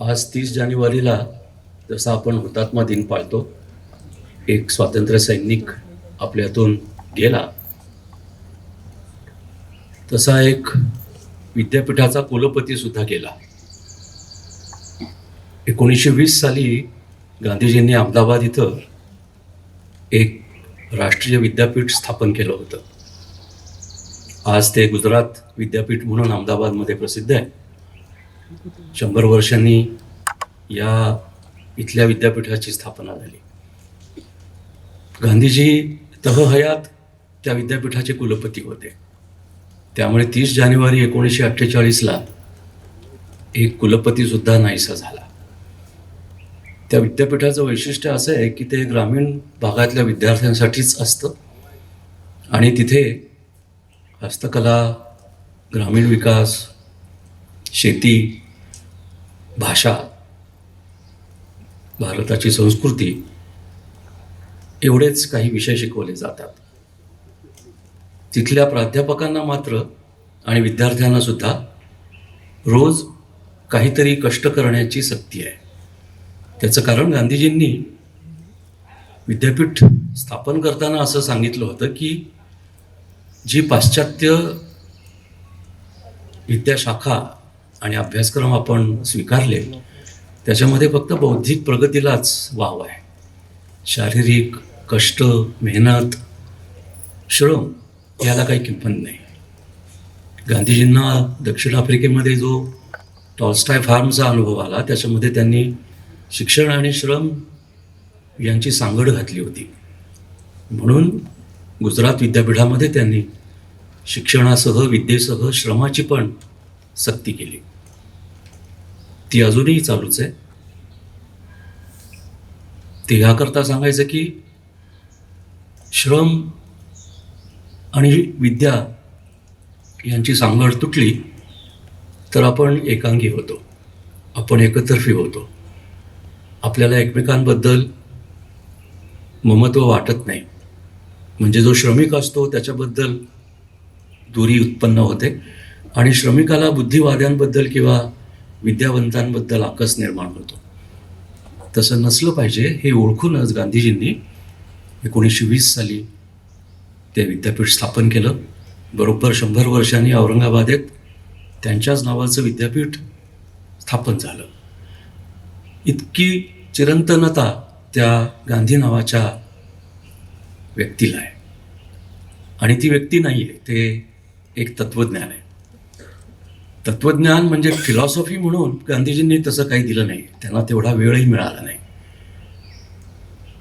आज 30 जानेवारीला जसा आपण हुतात्मा दिन पाळतो, एक स्वातंत्र्य सैनिक आपल्यातून गेला, तसा एक विद्यापीठाचा कुलपती सुद्धा गेला. 1920 साली गांधीजींनी अहमदाबाद इथं एक राष्ट्रीय विद्यापीठ स्थापन केलं होतं. आज ते गुजरात विद्यापीठ म्हणून अहमदाबादमध्ये प्रसिद्ध आहे. 100 वर्षांनी या इथल्या विद्यापीठाची स्थापना झाली. गांधीजी तहहयात त्या विद्यापीठाचे कुलपती होते. त्यामुळे 30 जानेवारी 1948ला एक कुलपतीसुद्धा नाहीसा झाला. त्या विद्यापीठाचं वैशिष्ट्य असं आहे की ते ग्रामीण भागातल्या विद्यार्थ्यांसाठीच असतं आणि तिथे हस्तकला, ग्रामीण विकास, शेती, भाषा, भारताची संस्कृती एवढेच काही विषय शिकवले जातात. तिथल्या प्राध्यापकांना मात्र आणि विद्यार्थ्यांना सुद्धा रोज काहीतरी कष्ट करण्याची सक्ती आहे. त्याचं कारण गांधीजींनी विद्यापीठ स्थापन करताना असं सांगितलं होतं की जी पाश्चात्य विद्याशाखा आणि अभ्यासक्रम आपण स्वीकारले त्याच्यामध्ये फक्त बौद्धिक प्रगतीलाच वाव आहे. शारीरिक कष्ट, मेहनत, श्रम याला काही किंमत नाही. गांधीजींना दक्षिण आफ्रिकेमध्ये जो टॉल्स्टॉय फार्मचा अनुभव आला त्याच्यामध्ये त्यांनी शिक्षण आणि श्रम यांची सांगड घातली होती. म्हणून गुजरात विद्यापीठामध्ये त्यांनी शिक्षणासह विद्येसह श्रमाची पण सक्ती केली. ती अजूनही चालूच आहे. ते ह्याकरता सांगायचं की श्रम आणि विद्या यांची सांगड तुटली तर आपण एकांगी होतो, आपण एकतर्फी होतो. आपल्याला एकमेकांबद्दल ममत्व वाटत नाही. म्हणजे जो श्रमिक असतो त्याच्याबद्दल दुरी उत्पन्न होते आणि श्रमिकाला बुद्धिवाद्यांबद्दल किंवा विद्यावंतांबद्दल आकस निर्माण होतो. तसं नसलं पाहिजे हे ओळखूनच गांधीजींनी 1920 साली ते विद्यापीठ स्थापन केलं. बरोबर 100 वर्षांनी औरंगाबादेत त्यांच्याच नावाचं विद्यापीठ स्थापन झालं. इतकी चिरंतनता त्या गांधी नावाच्या व्यक्तीला आहे. आणि ती व्यक्ती नाही आहे, ते एक तत्त्वज्ञान आहे. तत्त्वज्ञान म्हणजे फिलॉसॉफी म्हणून गांधीजींनी तसं काही दिलं नाही. त्यांना तेवढा वेळही मिळाला नाही.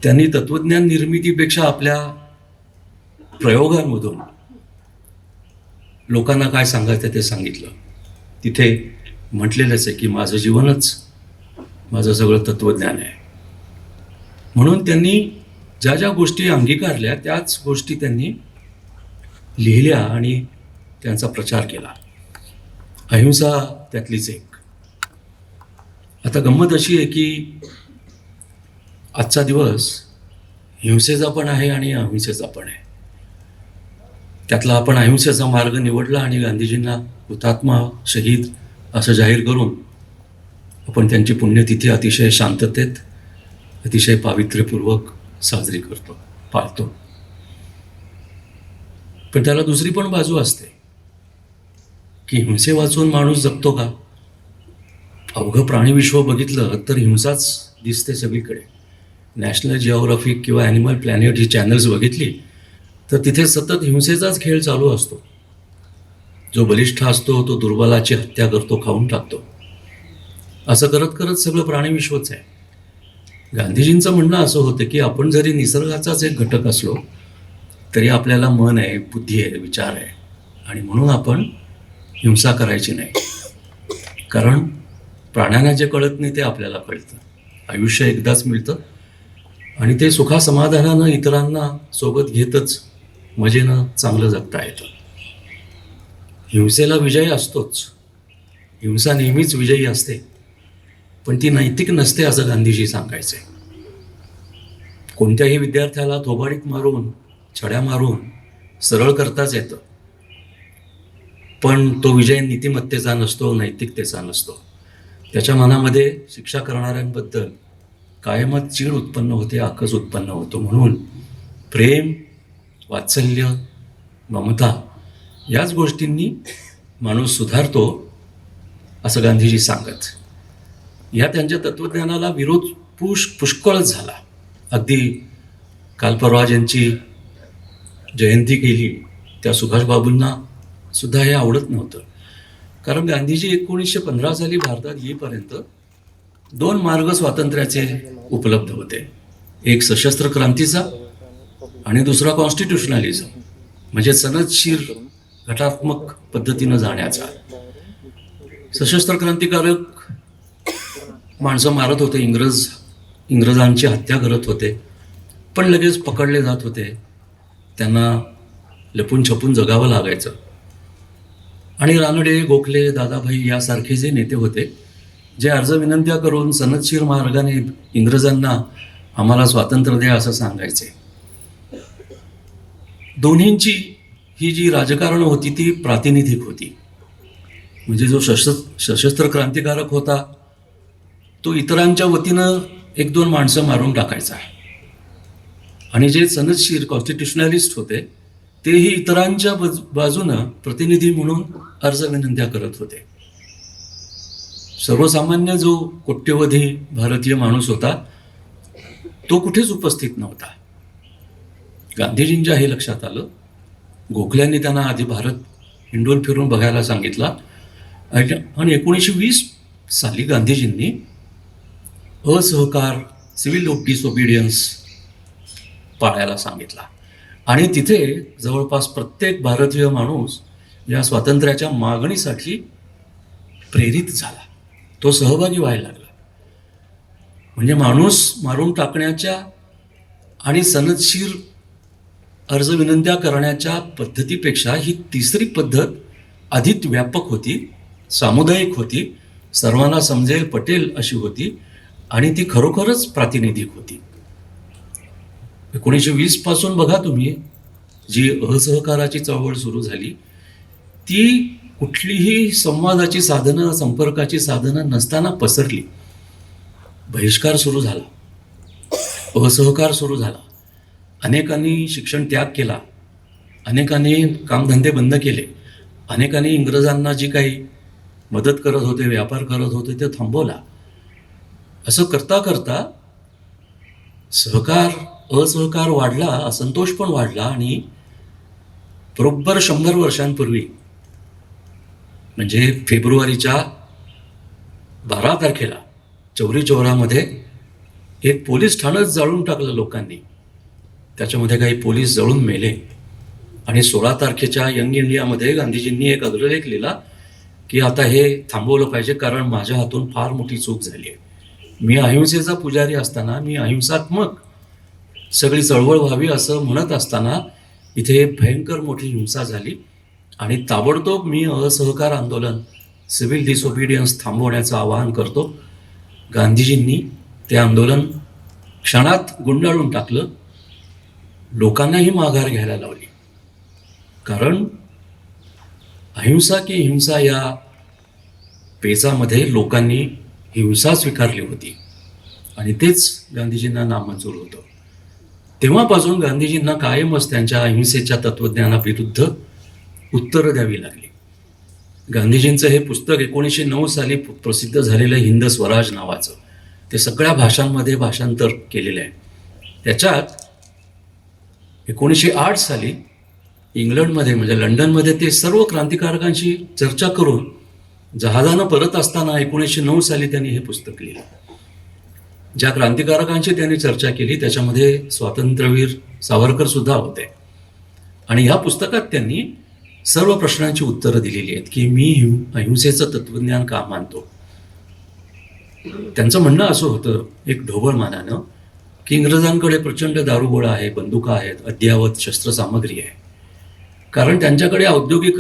त्यांनी तत्त्वज्ञान निर्मितीपेक्षा आपल्या प्रयोगांमधून लोकांना काय सांगायचं ते सांगितलं. तिथे म्हटलेलंच आहे की माझं जीवनच माझं सगळं तत्त्वज्ञान आहे. म्हणून त्यांनी ज्या ज्या गोष्टी अंगीकारल्या त्याच गोष्टी त्यांनी लिहिल्या आणि त्यांचा प्रचार केला. अहिंसा त्यातलीच एक. आता गंमत अशी आहे की आजचा दिवस हिंसेचा पण आहे आणि अहिंसेचा पण आहे. त्यातला आपण अहिंसेचा मार्ग निवडला आणि गांधीजींना हुतात्मा, शहीद असं जाहीर करून आपण त्यांची पुण्यतिथी अतिशय शांततेत, अतिशय पावित्र्यपूर्वक साजरी करतो, पाळतो. पण त्याला दुसरी पण बाजू असते की हिंसे वाचून माणूस जगतो का? अवघं प्राणीविश्व बघितलं तर हिंसाच दिसते सगळीकडे. नॅशनल जिओग्राफिक किंवा ॲनिमल प्लॅनेट ही चॅनल्स बघितली तर तिथे सतत हिंसेचाच खेळ चालू असतो. जो बलिष्ठ असतो तो दुर्बलाची हत्या करतो, खाऊन टाकतो. असं करत करत सगळं प्राणीविश्वच आहे. गांधीजींचं म्हणणं असं होतं की आपण जरी निसर्गाचाच एक घटक असलो तरी आपल्याला मन आहे, बुद्धी आहे, विचार आहे आणि म्हणून आपण हिंसा करायची नाही. कारण प्राण्यांना जे कळत नाही ते आपल्याला कळतं. आयुष्य एकदाच मिळतं आणि ते सुखासमाधानानं इतरांना सोबत घेतच मजेनं चांगलं जगता येतं. हिंसेला विजय असतोच. हिंसा नेहमीच विजयी असते, पण ती नैतिक नसते असं गांधीजी सांगायचे. कोणत्याही विद्यार्थ्याला थोबाडीत मारून, छड्या मारून सरळ करताच येतं, पण तो विजय नीतिमत्तेचा नसतो, नैतिकतेचा नसतो. त्याच्या मनामध्ये शिक्षा करणाऱ्यांबद्दल कायमच चीड उत्पन्न होते, आकस उत्पन्न होतो. म्हणून प्रेम, वात्सल्य, ममता याच गोष्टींनी माणूस सुधारतो असं गांधीजी सांगत. या त्यांच्या तत्त्वज्ञानाला विरोध पुष्कळच झाला. अगदी काल परवा ज्यांची जयंती केली त्या सुभाषबाबूंना सुद्धा हे आवडत नव्हतं. कारण गांधीजी 1915 साली भारतात येईपर्यंत 2 मार्ग स्वातंत्र्याचे उपलब्ध होते. एक सशस्त्र क्रांतीचा आणि दुसरा कॉन्स्टिट्युशनलिझम, म्हणजे सनदशीर घटात्मक पद्धतीनं जाण्याचा. सशस्त्र क्रांतिकारक माणसं मारत होते, इंग्रजांची हत्या करत होते, पण लगेच पकडले जात होते. त्यांना लपून छपून जगावं लागायचं. आणि रानडे, गोखले, दादाभाई यासारखे जे नेते होते, जे अर्ज विनंत्या करून सनदशीर मार्गाने इंग्रजांना आम्हाला स्वातंत्र्य द्या असं सांगायचे. दोन्हींची ही जी राजकारण होती ती प्रातिनिधिक होती. म्हणजे जो सशस्त्र क्रांतिकारक होता तो इतरांच्या वतीनं 1-2 माणसं मारून टाकायचा, आणि जे सनदशीर कॉन्स्टिट्युशनलिस्ट होते तेही इतरांच्या बाजूनं प्रतिनिधी म्हणून अर्ज विनंत्या करत होते. सर्वसामान्य जो कोट्यवधी भारतीय माणूस होता तो कुठेच उपस्थित नव्हता. गांधीजींच्या हे लक्षात आलं. गोखल्यांनी त्यांना आधी भारत हिंडून फिरून बघायला सांगितला आणि 1920 साली गांधीजींनी असहकार, सिव्हिल डिसओबिडियन्स पाळायला सांगितला. आणि तिथे जवळपास प्रत्येक भारतीय माणूस या स्वातंत्र्याच्या मागणीसाठी प्रेरित झाला, तो सहभागी व्हायला लागला. म्हणजे माणूस मारून टाकण्याच्या आणि सनदशीर अर्ज विनंत्या करण्याच्या पद्धतीपेक्षा ही तिसरी पद्धत अधिक व्यापक होती, सामुदायिक होती, सर्वांना समजेल पटेल अशी होती, आणि ती खरोखरच प्रातिनिधिक होती. 1920 पासून बघा तुम्ही, जी असहकाराची चळवळ सुरू झाली ती कुठलीही संवादाची साधनं, संपर्काची साधनं नसताना पसरली. बहिष्कार सुरू झाला, असहकार सुरू झाला, अनेकांनी शिक्षण त्याग केला, अनेकांनी कामधंदे बंद केले, अनेकांनी इंग्रजांना जी काही मदत करत होते, व्यापार करत होते ते थांबवला. असं करता करता असहकार वाढला, असंतोष पण वाढला. आणि बरोबर 100 वर्षांपूर्वी, म्हणजे फेब्रुवारीच्या 12 तारखेला चौरी चौरामध्ये एक पोलीस ठाणंच जाळून टाकलं लोकांनी. त्याच्यामध्ये काही पोलीस जळून मेले. आणि 16 तारखेच्या यंग इंडियामध्ये गांधीजींनी एक अग्रलेख लिहिला की आता हे थांबवलं पाहिजे, कारण माझ्या हातून फार मोठी चूक झाली आहे. मी अहिंसेचा पुजारी असताना, मी अहिंसात्मक सगळी चळवळ व्हावी असं म्हणत असताना इथे भयंकर मोठी हिंसा झाली. आणि ताबडतोब मी असहकार आंदोलन, सिव्हिल डिसओबिडियन्स थांबवण्याचं आवाहन करतो. गांधीजींनी ते आंदोलन क्षणात गुंडाळून टाकलं. लोकांनाही माघार घ्यायला लावली. कारण अहिंसा की हिंसा या पेचामध्ये लोकांनी हिंसा स्वीकारली होती, आणि तेच गांधीजींना नामंजूर होतं. तेव्हापासून गांधीजींना कायमच त्यांच्या अहिंसेच्या तत्त्वज्ञानाविरुद्ध उत्तरं द्यावी लागली. गांधीजींचं हे पुस्तक 1909 साली प्रसिद्ध झालेलं हिंद स्वराज नावाचं, ते सगळ्या भाषांमध्ये भाषांतर केलेलं आहे. त्याच्यात 1908 साली इंग्लंडमध्ये, म्हणजे लंडनमध्ये, ते सर्व क्रांतिकारकांशी चर्चा करून जहाजानं परत असताना 1909 साली त्यांनी हे पुस्तक लिहिलं. ज्या क्रांतिकारकांची त्यांनी चर्चा केली त्याच्यामध्ये स्वातंत्र्यवीर सावरकर सुद्धा होते. आणि ह्या पुस्तकात त्यांनी सर्व प्रश्नांची उत्तरं दिलेली आहेत की मी अहिंसेचं तत्त्वज्ञान का मानतो. त्यांचं म्हणणं असं होतं एक ढोबळ मानानं की इंग्रजांकडे प्रचंड दारुगोळा आहे, बंदुका आहेत, अद्ययावत शस्त्रसामग्री आहे. कारण त्यांच्याकडे औद्योगिक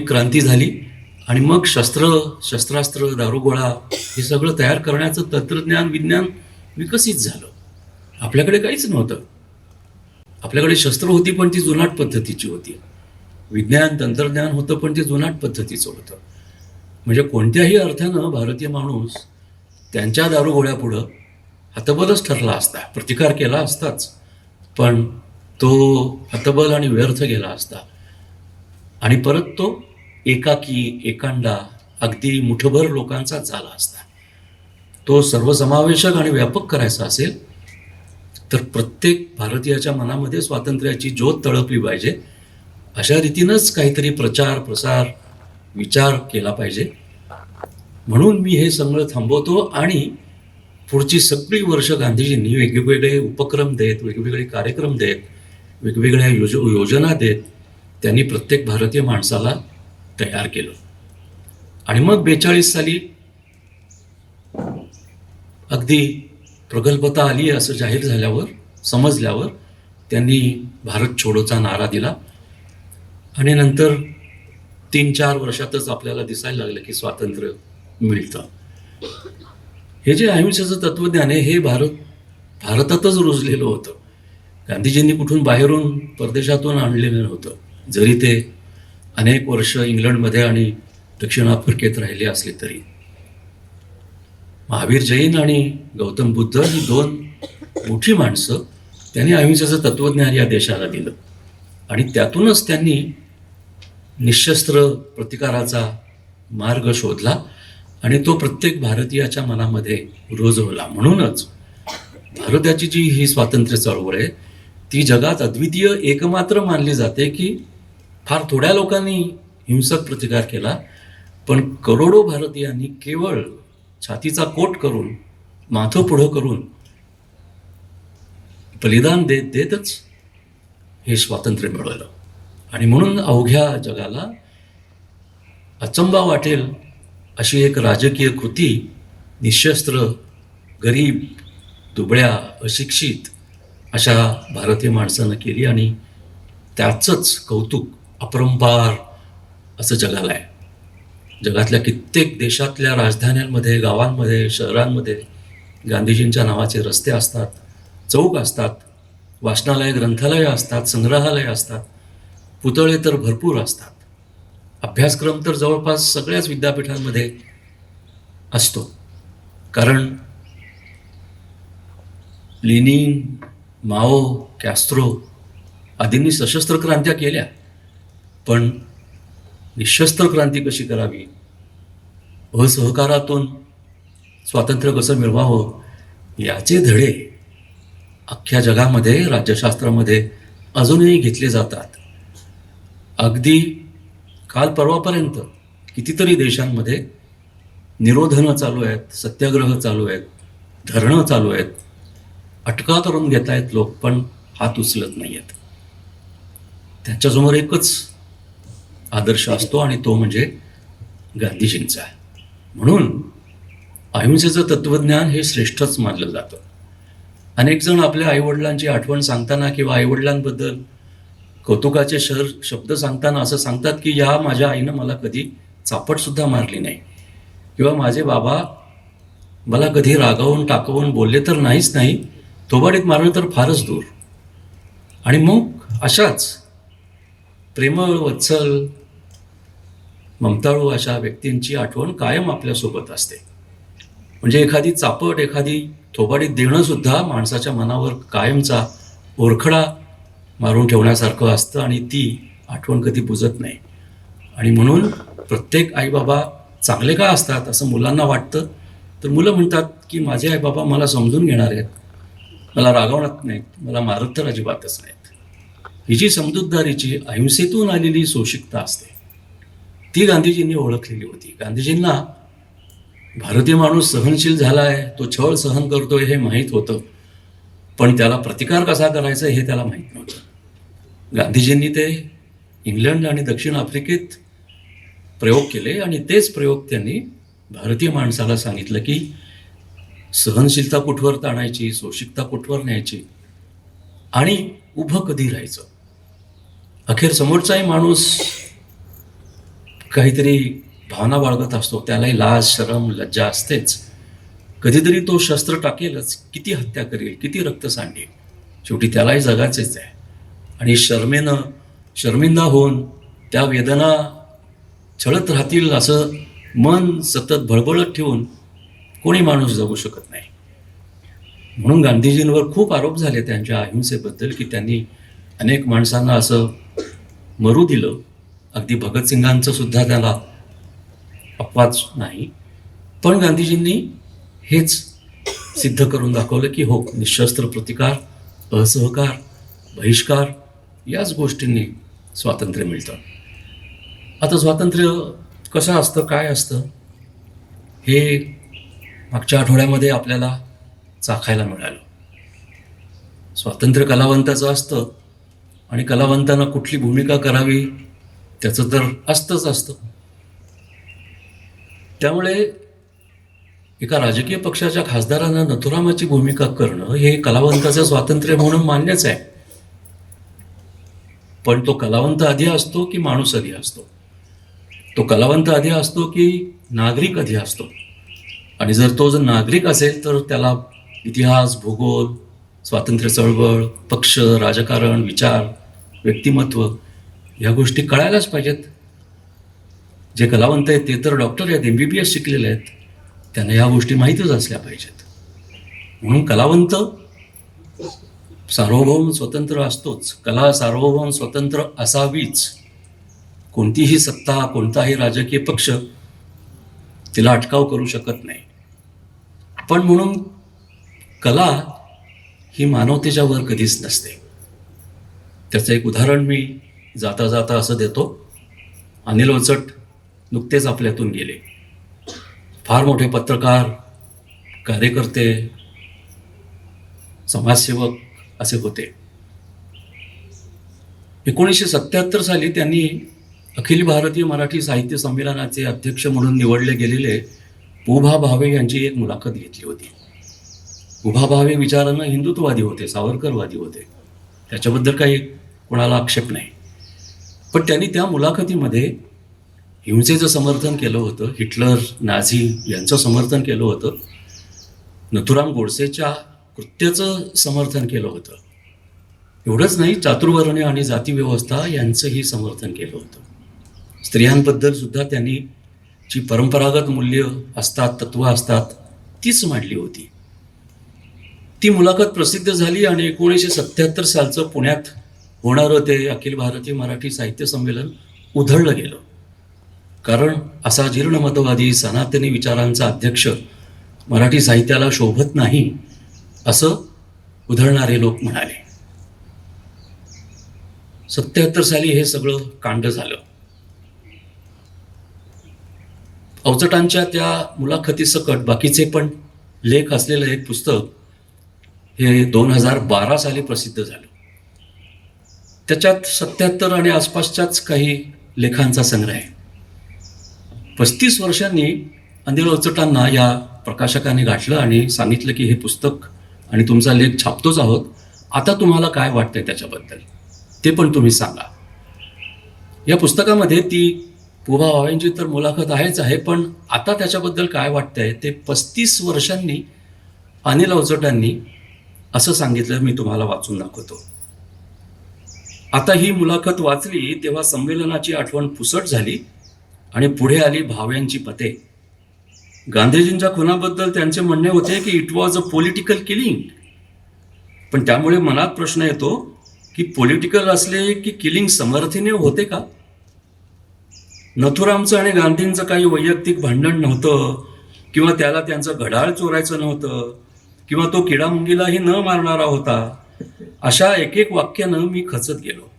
क्रांती झाली आणि मग शस्त्रास्त्र, दारुगोळा हे सगळं तयार करण्याचं तंत्रज्ञान, विज्ञान विकसित झालं. आपल्याकडे काहीच नव्हतं. आपल्याकडे शस्त्र होती पण ती जुनाट पद्धतीची होती. विज्ञान, तंत्रज्ञान होतं पण ते जुनाट पद्धतीचं होतं. म्हणजे कोणत्याही अर्थानं भारतीय माणूस त्यांच्या दारुगोळ्यापुढं हतबलच ठरला असता, प्रतिकार केला असताच, पण तो हतबल आणि व्यर्थ गेला असता आणि परत तो एकाकी, एकांडा, अगदी मुठभर लोकांचा झाला असता. तो सर्वसमावेशक आणि व्यापक करायचा असेल तर प्रत्येक भारतीयाच्या मनामध्ये स्वातंत्र्याची ज्योत तळपली पाहिजे. अशा रीतीनंच काहीतरी प्रचार, प्रसार, विचार केला पाहिजे. म्हणून मी हे सगळं थांबवतो आणि पुढची सगळी वर्ष गांधीजींनी वेगवेगळे उपक्रम देत, वेगवेगळे कार्यक्रम देत, वेगवेगळ्या योजना देत त्यांनी प्रत्येक भारतीय माणसाला तयार केलं. आणि मग 42 साली अगदी प्रगल्भता आली असं जाहीर झाल्यावर, समजल्यावर त्यांनी भारत छोडोचा नारा दिला आणि नंतर 3-4 वर्षातच आपल्याला दिसायला लागलं की स्वातंत्र्य मिळतं. हे जे अहिंसेचं तत्त्वज्ञान आहे हे भारतातच रुजलेलं होतं. गांधीजींनी कुठून बाहेरून परदेशातून आणलेलं नव्हतं. जरी ते अनेक वर्ष इंग्लंडमध्ये आणि दक्षिण आफ्रिकेत राहिले असले तरी. महावीर जैन आणि गौतम बुद्ध ही 2 मोठी माणसं त्यांनी अहिंसेचं तत्त्वज्ञान या देशाला दिलं आणि त्यातूनच त्यांनी निशस्त्र प्रतिकाराचा मार्ग शोधला आणि तो प्रत्येक भारतीयाच्या मनामध्ये रुजवला. म्हणूनच भारताची जी ही स्वातंत्र्य चळवळ आहे ती जगात अद्वितीय, एकमात्र मानली जाते की फार थोड्या लोकांनी हिंसक प्रतिकार केला, पण करोडो भारतीयांनी केवळ छातीचा कोट करून, माथं पुढं करून, बलिदान देतच हे स्वातंत्र्य मिळवलं. आणि म्हणून अवघ्या जगाला अचंबा वाटेल अशी एक राजकीय कृती निशस्त्र, गरीब, दुबळ्या, अशिक्षित अशा भारतीय माणसानं केली आणि त्याचंच कौतुक अपरंपार असं जगाला आहे. जगातल्या कित्येक देशातल्या राजधान्यांमध्ये, गावांमध्ये, शहरांमध्ये गांधीजींच्या नावाचे रस्ते असतात, चौक असतात, वाचनालय, ग्रंथालय असतात, संग्रहालय असतात, पुतळे तर भरपूर असतात. अभ्यासक्रम तर जवळपास सगळ्याच विद्यापीठांमध्ये असतो. कारण लेनिन, माओ, कॅस्ट्रो आदींनी सशस्त्र क्रांत्या केल्या, पण निशस्त्र क्रांती कशी करावी, असहकारातून स्वातंत्र्य कसं मिळवावं याचे धडे अख्ख्या जगामध्ये, राज्यशास्त्रामध्ये अजूनही घेतले जातात. अगदी काल परवापर्यंत कितीतरी देशांमध्ये निरोधनं चालू आहेत, सत्याग्रह चालू आहेत, धरणं चालू आहेत, अटका करून घेत आहेत लोक, पण हात उचलत नाही आहेत. त्यांच्यासमोर एकच आदर्श असतो आणि तो म्हणजे गांधीजींचा. म्हणून अहिंसेचं तत्त्वज्ञान हे श्रेष्ठच मानलं जातं. अनेक जण आपल्या आईवडिलांची आठवण सांगताना किंवा आईवडिलांबद्दल कौतुकाचे शब्द सांगताना असं सांगतात की या माझ्या आईनं मला कधी चापटसुद्धा मारली नाही, किंवा माझे बाबा मला कधी रागावून टाकवून बोलले तर नाहीच नाही, थोबाडीत मारणं तर फारच दूर. आणि मग अशाच प्रेमळ, वत्सल, ममताळू अशा व्यक्तींची आठवण कायम आपल्यासोबत असते. म्हणजे एखादी चापट, एखादी थोबाडीत देणंसुद्धा माणसाच्या मनावर कायमचा ओरखडा मारून ठेवण्यासारखं असतं आणि ती आठवण कधी बुजत नाही. आणि म्हणून प्रत्येक आईबाबा चांगले का असतात असं मुलांना वाटतं, तर मुलं म्हणतात की माझे आईबाबा मला समजून घेणार आहेत, मला रागवणार नाहीत, मला मारत तर अजिबातच नाहीत. ही जी समजूतदारीची, अहिंसेतून आलेली सोशिकता असते ती गांधीजींनी ओळखलेली होती. गांधीजींना भारतीय माणूस सहनशील झाला आहे, तो छळ सहन करतोय हे माहीत होतं, पण त्याला प्रतिकार कसा करायचा हे त्याला माहीत नव्हतं. गांधीजींनी ते इंग्लंड आणि दक्षिण आफ्रिकेत प्रयोग केले आणि तेच प्रयोग त्यांनी भारतीय माणसाला सांगितलं की सहनशीलता कुठवर ताणायची, सोशिकता कुठवर न्यायची आणि उभं कधी राहायचं. अखेर समोरचाही माणूस काहीतरी भावना बाळगत असतो, त्यालाही लाज, शरम, लज्जा असतेच. कधीतरी तो शस्त्र टाकेलच, किती हत्या करेल, किती रक्त सांडेल, शेवटी त्यालाही जगायचेच आहे. आणि शर्मिंदा होऊन त्या वेदना छळत राहतील असं मन सतत भळबळत ठेवून कोणी माणूस जगू शकत नाही. म्हणून गांधीजींवर खूप आरोप झाले त्यांच्या अहिंसेबद्दल, की त्यांनी अनेक माणसांना असं मरू दिलं. अगदी भगतसिंगांचं सुद्धा त्याला अपवाद नाही. पण गांधीजींनी हेच सिद्ध करून दाखवलं की हो, निशस्त्र प्रतिकार, असहकार, बहिष्कार याच गोष्टींनी स्वातंत्र्य मिळतं. आता स्वातंत्र्य कसं असतं, काय असतं, हे मागच्या आठवड्यामध्ये आपल्याला चाखायला मिळालं. स्वातंत्र्य कलावंताचं असतं आणि कलावंतांना कुठली भूमिका करावी त्याचं तर असतं. त्यामुळे एका राजकीय पक्षाच्या खासदारांना नथुरामाची भूमिका करणं हे कलावंताचं स्वातंत्र्य म्हणून मान्यच आहे. पण तो कलावंत आधी असतो की माणूस आधी असतो? तो कलावंत आधी असतो की नागरिक आधी असतो? आणि जर नागरिक असेल तर त्याला इतिहास, भूगोल, स्वातंत्र्य चळवळ, पक्ष, राजकारण, विचार, व्यक्तिमत्व या गोष्टी कळायलाच पाहिजेत. जे कलावंत आहेत ते तर डॉक्टर आहेत, MBBS शिकलेले आहेत, त्यांना या गोष्टी माहीतच असल्या पाहिजेत. म्हणून कलावंत सार्वभौम स्वतंत्र असतोच. कला सार्वभौम स्वतंत्र असावीच. कोणतीही सत्ता, कोणताही राजकीय पक्ष तिला अटकाव करू शकत नाही. पण म्हणून कला ही मानवतेच्या वर कधीच नसते. त्याचं एक उदाहरण मी जाता जाता असं देतो. अनिल वचट नुकतेच आपल्यातून गेले. फार मोठे पत्रकार, कार्यकर्ते, समाजसेवक असे होते. 1977 साली त्यांनी अखिल भारतीय मराठी साहित्य संमेलनाचे अध्यक्ष म्हणून निवडले गेलेले पुभा भावे यांची एक मुलाखत घेतली होती. पुभा भावे विचारानं हिंदुत्ववादी होते, सावरकरवादी होते, त्याच्याबद्दल काही कोणाला आक्षेप नाही. पण त्यांनी त्या मुलाखतीमध्ये हिंसेचं समर्थन केलं होतं, हिटलर, नाझी यांचं समर्थन केलं होतं, नथुराम गोडसेच्या कृत्याचं समर्थन केलं होतं. एवढंच नाही, चातुर्वर्ण्य आणि जातीव्यवस्था यांचंही समर्थन केलं होतं. स्त्रियांबद्दल सुद्धा त्यांनी जी परंपरागत मूल्य असतात, तत्त्व असतात, तीच मांडली होती. ती मुलाखत प्रसिद्ध झाली आणि 1977 सालचं पुण्यात होणारं ते अखिल भारतीय मराठी साहित्य संमेलन उधळलं गेलं. कारण असा जीर्ण मतवादी सनातनी विचारांचा अध्यक्ष मराठी साहित्याला शोभत नाही असं उधळणारे लोक म्हणाले. 77 साली हे सगळं कांड झालं. अवचटांच्या त्या मुलाखतीसकट बाकीचे पण लेख असलेलं एक पुस्तक हे 2012 साली प्रसिद्ध झालं. त्याच्यात 77 आणि आसपासच्याच काही लेखांचा संग्रह आहे. 35 वर्षांनी अनिल अवचटांना या प्रकाशकाने गाठलं आणि सांगितलं की हे पुस्तक आणि तुमचा लेख छापतोच आहोत, आता तुम्हाला काय वाटतंय त्याच्याबद्दल ते पण तुम्ही सांगा. या पुस्तकामध्ये ती पुभा भावेंची तर मुलाखत आहेच आहे, पण आता त्याच्याबद्दल काय वाटतंय ते 35 वर्षांनी अनिल अवचटांनी असं सांगितलं. मी तुम्हाला वाचून दाखवतो. आता ही मुलाखत वाचली तेव्हा संमेलनाची आठवण पुसट झाली आणि पुढे आली भाव्यांची पते. गांधीजींच्या खुनाबद्दल त्यांचे म्हणणे होते की it was a political killing. पण त्यामुळे मनात प्रश्न येतो की पॉलिटिकल असले की किलिंग समर्थीने होते का? नथुरामचं आणि गांधींचं काही वैयक्तिक भांडण नव्हतं, किंवा त्याला त्यांचं घड्याळ चोरायचं नव्हतं, किंवा तो किडामुंगीलाही न मारणारा होता. अशा एक एक वाक्यानं मी खचत गेलो.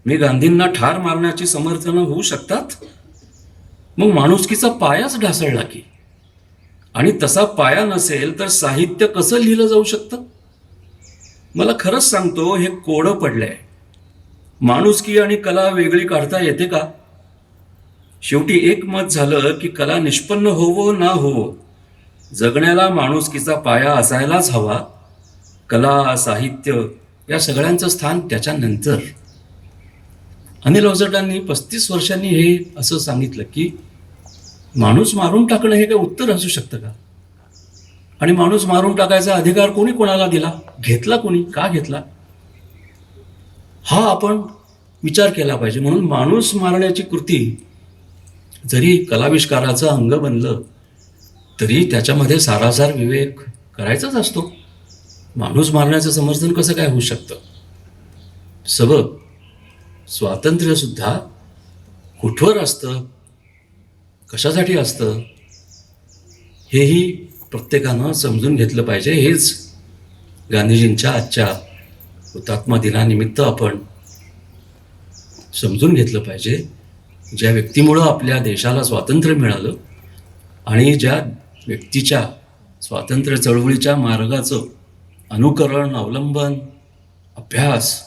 मी गांधींना ठार मारण्याची समर्थनं होऊ शकतात? मग माणुसकीचा पायाच ढासळला की. आणि तसा पाया नसेल तर साहित्य कसं लिहिलं जाऊ शकतं? मला खरंच सांगतो, हे कोडं पडलंय. माणुसकी आणि कला वेगळी काढता येते का? शेवटी एक मत झालं की कला निष्पन्न होवो ना होवो, जगण्याला माणुसकीचा पाया असायलाच हवा. कला, साहित्य या सगळ्यांचं स्थान त्याच्यानंतर. अनिल अवचटांनी 35 वर्षांनी हे असं सांगितलं की माणूस मारून टाकणं हे काय उत्तर असू शकतं का? आणि माणूस मारून टाकायचा अधिकार कोणी कोणाला दिला? घेतला कोणी? का घेतला? हा आपण विचार केला पाहिजे. म्हणून माणूस मारण्याची कृती जरी कलाविष्काराचं अंग बनलं तरी त्याच्यामध्ये सारासार विवेक करायचाच असतो. माणूस मारण्याचं समर्थन कसं काय होऊ शकतं? सगळं स्वातंत्र्यसुद्धा कुठवर असतं, कशासाठी असतं, हेही प्रत्येकानं समजून घेतलं पाहिजे. हेच गांधीजींच्या आजच्या हुतात्मा दिनानिमित्त आपण समजून घेतलं पाहिजे. ज्या व्यक्तीमुळं आपल्या देशाला स्वातंत्र्य मिळालं आणि ज्या व्यक्तीच्या स्वातंत्र्य चळवळीच्या मार्गाचं अनुकरण, अवलंबन, अभ्यास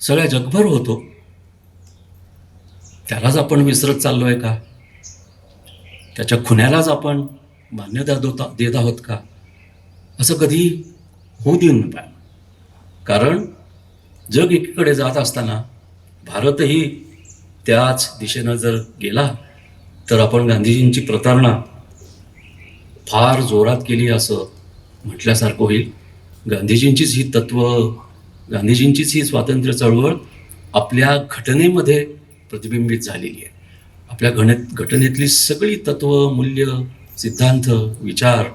सगळ्या जगभर होतो, त्यालाच आपण विसरत चाललो आहे का? त्याच्या खुन्यालाच आपण मान्यता देत आहोत का? असं कधी होऊ देऊ नये. कारण जग एकीकडे जात असताना भारतही त्याच दिशेनं जर गेला तर आपण गांधीजींची प्रतारणा फार जोरात केली असं म्हटल्यासारखं होईल. गांधीजींचीच ही तत्त्व, गांधीजींचीच ही स्वातंत्र्य चळवळ आपल्या घटनेमध्ये प्रतिबिंबित झालेली आहे. आपल्या घटनेतली सगळी तत्त्व, मूल्य, सिद्धांत, विचार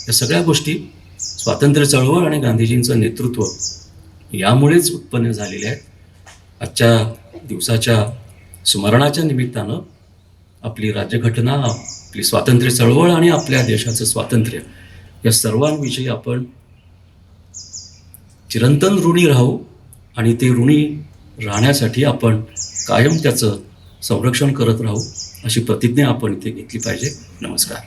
या सगळ्या गोष्टी स्वातंत्र्य चळवळ आणि गांधीजींचं नेतृत्व यामुळेच उत्पन्न झालेले आहेत. आजच्या दिवसाच्या स्मरणाच्या निमित्तानं आपली राज्यघटना, आपली स्वातंत्र्य चळवळ आणि आपल्या देशाचं स्वातंत्र्य या सर्वांविषयी आपण चिरंतन ऋणी राहू आणि ते ऋणी राहण्यासाठी आपण कायम त्याचं संरक्षण करत राहू अशी प्रतिज्ञा आपण इथे घेतली पाहिजे. नमस्कार.